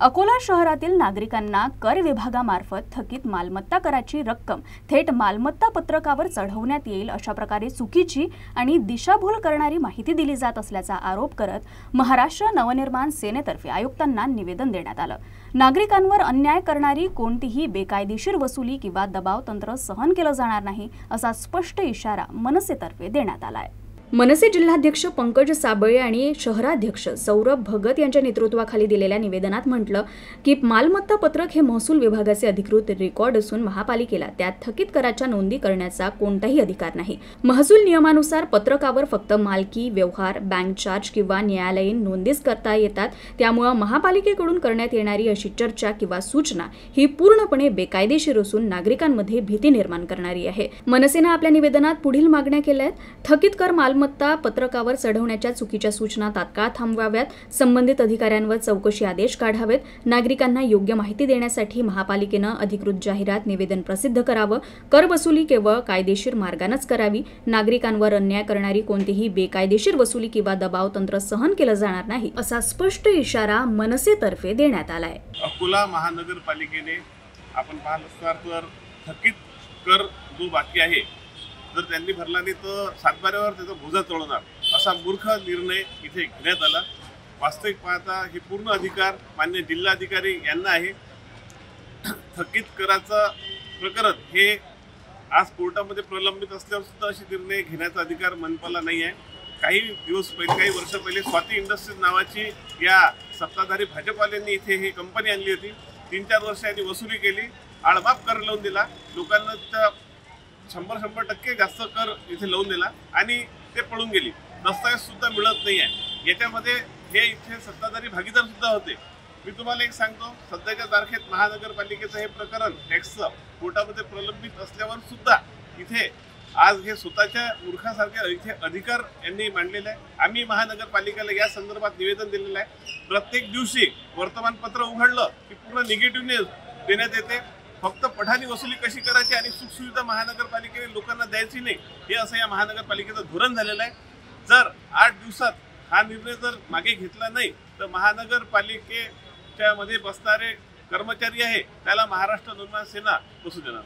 अकोला शहरातील नागरिकांना कर विभागामार्फत थकीत मालमत्ता कराची रक्कम थेट मालमत्ता पत्रकावर चढवण्यात येईल अशा प्रकारे चुकीची आणि दिशाभूल करणारी माहिती दिली जात असल्याचा आरोप करत महाराष्ट्र नवनिर्माण सेनेतर्फे आयुक्तांना निवेदन देण्यात आलं। नागरिकांवर अन्याय करणारी कोणतीही बेकायदेशीर वसुली किंवा दबाव तंत्र सहन केलं जाणार नाही असा स्पष्ट इशारा मनसेतर्फे देण्यात आलाय। मनसे जिल्हाध्यक्ष पंकज साबळे आणि शहराध्यक्ष सौरभ भगत यांच्या नेतृत्वाखाली दिलेल्या निवेदनात म्हटलं की मालमत्ता पत्रक हे महसूल विभागाचे अधिकृत रेकॉर्ड असून महापालिकेला त्यात थकीत कराच्या नोंदी करण्याचा कोणताही अधिकार नाही। महसूल नियमानुसार पत्रकावर फक्त मालकी, व्यवहार, बँक चार्ज किंवा न्यायालयीन नोंदीच करता येतात। त्यामुळे महापालिकेकडून करण्यात येणारी अशी चर्चा किंवा सूचना ही पूर्णपणे बेकायदेशीर असून नागरिकांमध्ये भीती निर्माण करणारी आहे। मनसेने आपल्या निवेदनात पुढील मागण्या केल्या आहेत। थकीत कर मालमत्ता पत्रकावर चढवण्याच्या चुकीच्या सूचना तात्काळ थांबवाव्यात, संबंधित अधिकाऱ्यांवर चौकशी आदेश काढावेत, नागरिकांना योग्य माहिती देण्यासाठी महापालिकेनं अधिकृत जाहिरात निवेदन प्रसिद्ध करावं, कर वसुली केवळ कायदेशीर मार्गानेच करावी, नागरिकांवर अन्याय करणारी कोणतीही बेकायदेशीर वसुली किंवा दबाव तंत्र सहन केलं जाणार नाही असा स्पष्ट इशारा मनसेतर्फे देण्यात आलाय। अकोला महानगरपालिकेने आपण पाहिलं तर थकीत कर जो बाकी आहे जर त्यांनी भरला नाही तर सातबाऱ्यावर त्याचा बोजा चढवणार असा मूर्ख निर्णय इथे घेण्यात आला। वास्तविक पाहता हे पूर्ण अधिकार मान्य जिल्हाधिकारी यांना आहे। थकीत कराचं प्रकरण हे आज कोर्टामध्ये प्रलंबित असल्यावर सुद्धा असे निर्णय घेण्याचा अधिकार मनपाला नाही आहे। काही वर्ष पहिले स्वाती इंडस्ट्रीज नावाची या सत्ताधारी भाजपवाल्यांनी इथे ही कंपनी आणली होती। 3-4 वर्ष यांनी वसुली केली, आळमाप कर लावून दिला, लोकांना 100% जास्त कर इथे लावून दिला आणि ते पळून गेली। दस्तावेज सुद्धा मिळत नाही आहे। याच्यामध्ये हे इथे सत्ताधारी भागीदार सुद्धा होते। मी तुम्हाला एक सांगतो, सध्याच्या तारखेत महानगरपालिकेचं हे प्रकरण टॅक्सचं कोर्टामध्ये प्रलंबित असल्यावर सुद्धा इथे आज हे स्वतःच्या मूर्खासारखे इथे अधिकार यांनी मांडलेले आहे। आम्ही महानगरपालिकेला या संदर्भात निवेदन दिलेलं आहे। प्रत्येक दिवशी वर्तमानपत्र उघडलं की पूर्ण निगेटिव्ह न्यूज देण्यात येते। फक्त पठाणी वसुली कशी करायची आणि सुखसुविधा महानगरपालिकेने लोकांना द्यायची नाही हे असं या महानगरपालिकेचं धोरण झालेलं आहे। जर 8 दिवसात हा निर्णय जर मागे घेतला नाही तर महानगरपालिकेच्या मध्ये बसणारे कर्मचारी आहे त्याला महाराष्ट्र नवनिर्माण सेना बसू देणार।